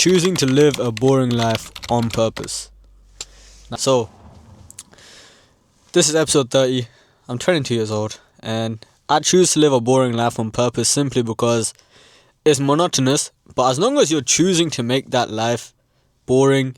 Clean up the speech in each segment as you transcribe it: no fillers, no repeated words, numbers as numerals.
choosing to live a boring life on purpose. So, this is episode 30. I'm 22 years old, and I choose to live a boring life on purpose simply because it's monotonous, but as long as you're choosing to make that life boring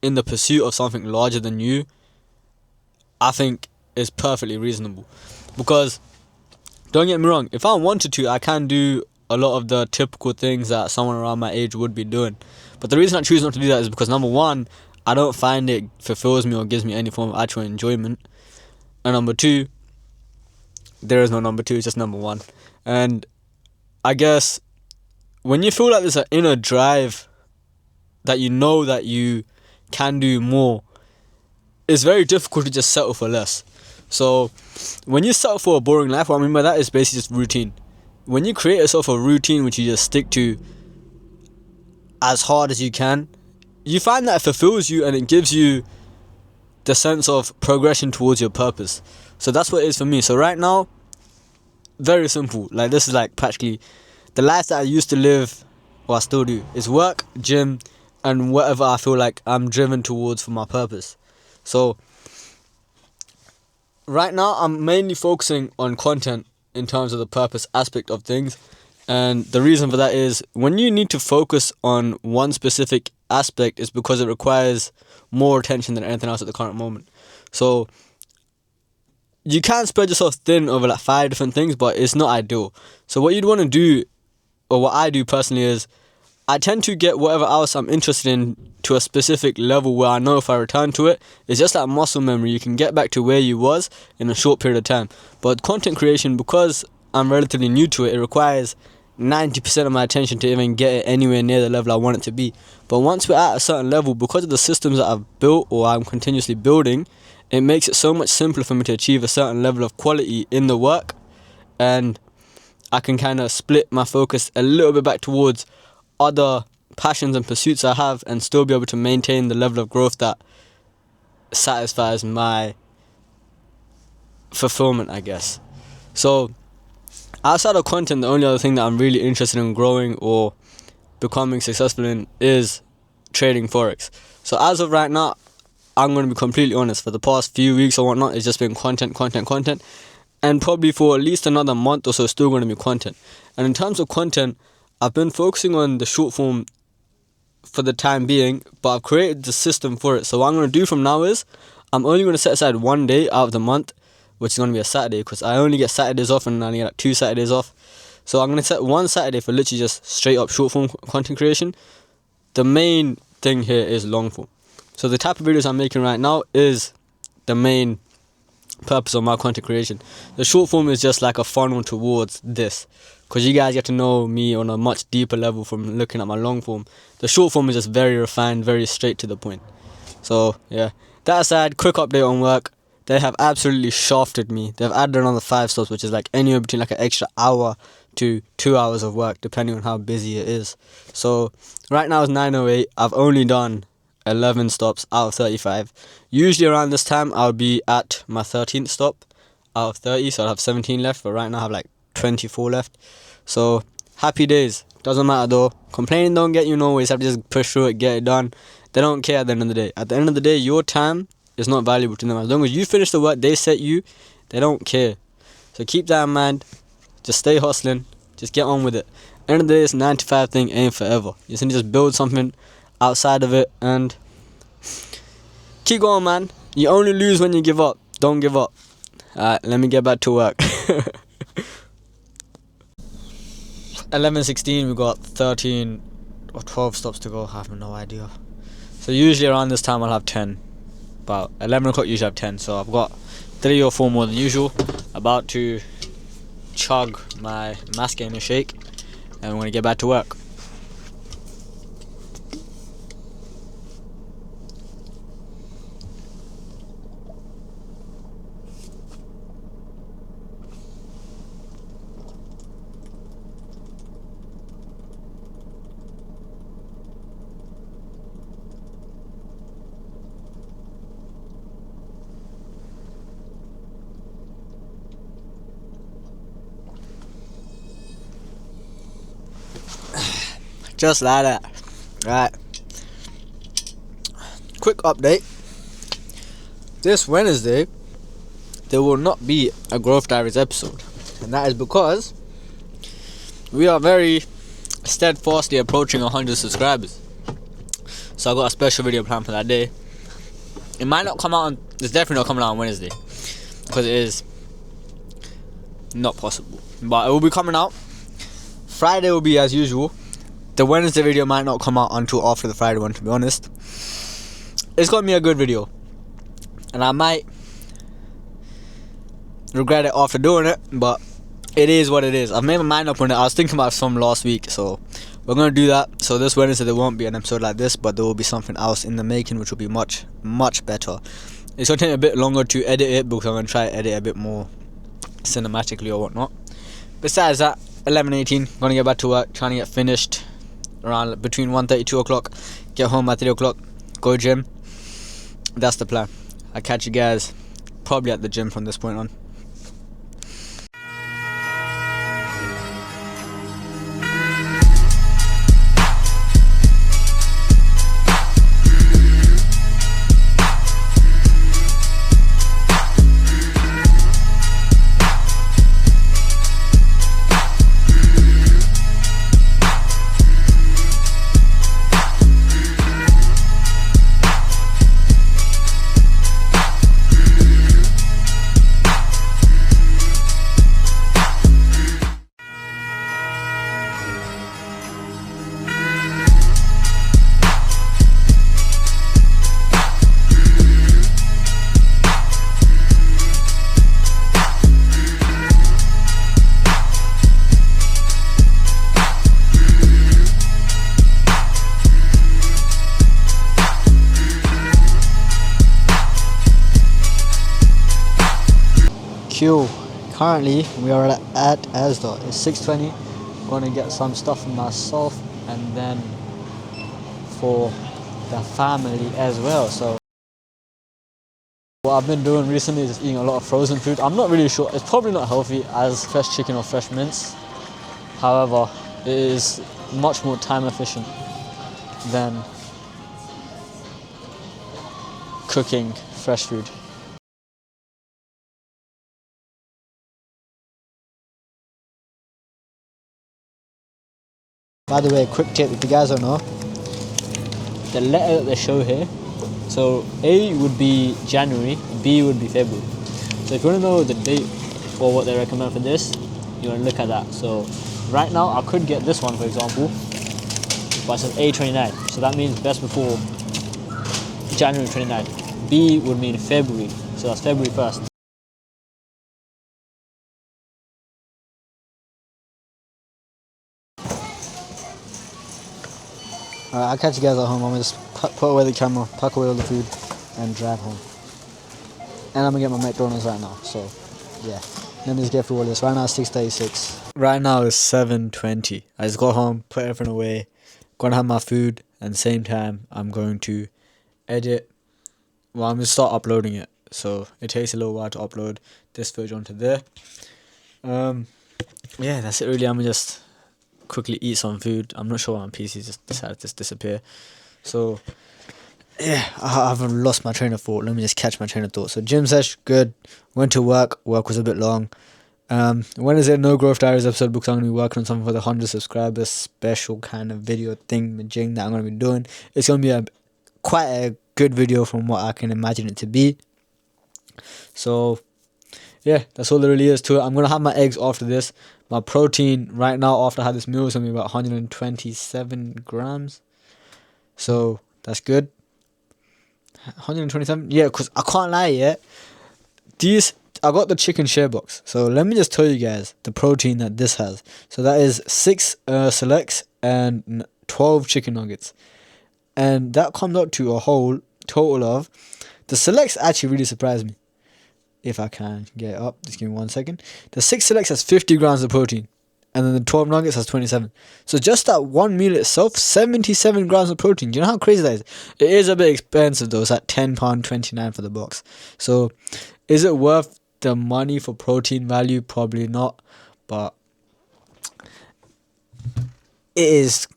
in the pursuit of something larger than you, I think it's perfectly reasonable. Because, don't get me wrong, if I wanted to, I can do a lot of the typical things that someone around my age would be doing. But the reason I choose not to do that is because, number one, I don't find it fulfills me or gives me any form of actual enjoyment. And number two, there is no number two, it's just number one. And I guess when you feel like there's an inner drive that you know that you can do more, it's very difficult to just settle for less. So when you settle for a boring life, what I mean by that is basically just routine. When you create yourself a routine which you just stick to as hard as you can, you find that it fulfills you and it gives you the sense of progression towards your purpose. So that's what it is for me. So right now, very simple. Like, this is like practically the life that I used to live, or I still do, is work, gym, and whatever I feel like I'm driven towards for my purpose. So right now I'm mainly focusing on content in terms of the purpose aspect of things. And the reason for that is, when you need to focus on one specific aspect, is because it requires more attention than anything else at the current moment. So you can spread yourself thin over like 5 different things, but it's not ideal. So what you'd want to do, or what I do personally, is I tend to get whatever else I'm interested in to a specific level where I know if I return to it, it's just like muscle memory. You can get back to where you was in a short period of time. But content creation, because I'm relatively new to it, it requires 90% of my attention to even get it anywhere near the level I want it to be. But once we're at a certain level, because of the systems that I've built or I'm continuously building, it makes it so much simpler for me to achieve a certain level of quality in the work, and I can kind of split my focus a little bit back towards other passions and pursuits I have, and still be able to maintain the level of growth that satisfies my fulfillment, I guess. So outside of content, the only other thing that I'm really interested in growing or becoming successful in is trading forex. So as of right now, I'm going to be completely honest, for the past few weeks or whatnot, it's just been content, and probably for at least another month or so, still going to be content. And in terms of content, I've been focusing on the short form for the time being, but I've created the system for it. So what I'm going to do from now is, I'm only going to set aside one day out of the month, which is going to be a Saturday, because I only get Saturdays off and I only get like 2 Saturdays off. So I'm going to set one Saturday for literally just straight up short form content creation. The main thing here is long form. So the type of videos I'm making right now is the main purpose of my content creation. The short form is just like a funnel towards this, because you guys get to know me on a much deeper level from looking at my long form. The short form is just very refined, very straight to the point. So yeah, that aside, quick update on work. They have absolutely shafted me. They've added another 5 stops, which is like anywhere between like an extra hour to 2 hours of work, depending on how busy it is. So right now it's 9:08. I've only done 11 stops out of 35. Usually around this time I'll be at my 13th stop out of 30, so I'll have 17 left, but right now I have like 24 left. So happy days. Doesn't matter though. Complaining don't get you nowhere. You have to just push through it, get it done. They don't care at the end of the day. At the end of the day, your time is not valuable to them. As long as you finish the work they set you, they don't care. So keep that in mind. Just stay hustling. Just get on with it. End of the day, this 9 to 5 thing ain't forever. You just need to just build something outside of it and keep going, man. You only lose when you give up. Don't give up. Alright, let me get back to work. 11:16, we got 13 or 12 stops to go. I have no idea. So usually around this time I'll have 10. About 11 o'clock usually I have 10. So I've got 3 or 4 more than usual. About to chug my mascara shake, and I'm going to get back to work. Just like that. Right. Quick update. This Wednesday, there will not be a Growth Diaries episode. And that is because we are very steadfastly approaching 100 subscribers. So I got a special video planned for that day. It might not come out on, it's definitely not coming out on Wednesday, because it is not possible. But it will be coming out. Friday will be as usual. The Wednesday video might not come out until after the Friday one, to be honest. It's gonna be a good video, and I might regret it after doing it, but it is what it is. I've made my mind up on it. I was thinking about some last week, so we're gonna do that. So this Wednesday there won't be an episode like this, but there will be something else in the making, which will be much better. It's gonna take a bit longer to edit it, because I'm gonna try to edit a bit more cinematically or whatnot. Besides that, 11:18, gonna get back to work, trying to get finished around between 1:30 2 o'clock, get home by 3 o'clock, go gym. That's the plan. I'll catch you guys probably at the gym from this point on. Currently we are at Asda. It's 6:20. Going to get some stuff for myself and then for the family as well. So what I've been doing recently is eating a lot of frozen food. I'm not really sure, it's probably not healthy as fresh chicken or fresh mince. However, it is much more time efficient than cooking fresh food. By the way, quick tip, if you guys don't know, the letter that they show here, so A would be January, B would be February. So if you want to know the date for what they recommend for this, you want to look at that. So right now I could get this one, for example, but it says A29, so that means best before January 29. B would mean February, so that's February 1st. Alright, I'll catch you guys at home. I'm gonna just put away the camera, pack away all the food, and drive home. And I'm gonna get my McDonald's right now, so yeah. Let me just get through all this. Right now it's 6:36. Right now it's 7:20. I just got home, put everything away, gonna have my food, and same time I'm going to edit. Well, I'm gonna start uploading it, so it takes a little while to upload this footage onto there. Yeah, that's it really. I'm gonna just quickly eat some food. I'm not sure why my PC just decided to disappear. So yeah, I haven't lost my train of thought. Let me just catch my train of thought. So gym sesh, good. Went to work. Work was a bit long. When is it no Growth Diaries episode? Because I'm going to be working on something for the 100 subscribers special kind of video thing majing that I'm going to be doing. It's going to be quite a good video from what I can imagine it to be. So yeah, that's all there really is to it. I'm going to have my eggs after this. My protein right now after I had this meal is going to be about 127 grams. So that's good. 127? Yeah, because I can't lie yet. I got the chicken share box. So let me just tell you guys the protein that this has. So that is 6 selects and 12 chicken nuggets. And that comes up to a whole total of... The selects actually really surprised me. If I can get it up, just give me 1 second. The 6 selects has 50 grams of protein, and then the 12 nuggets has 27. So just that one meal itself, 77 grams of protein. Do you know how crazy that is? It is a bit expensive though. It's at £10.29 for the box. So is it worth the money for protein value? Probably not, but it is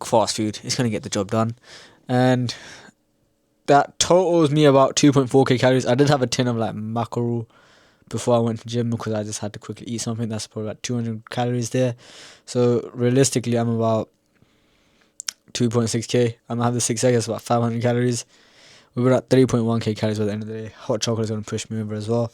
fast food. It's gonna get the job done, and that totals me about 2.4k calories. I did have a tin of like mackerel before I went to gym because I just had to quickly eat something. That's probably about 200 calories there. So realistically, I'm about 2.6k. I'm gonna have the 6 eggs. That's about 500 calories. We were at 3.1k calories by the end of the day. Hot chocolate is gonna push me over as well.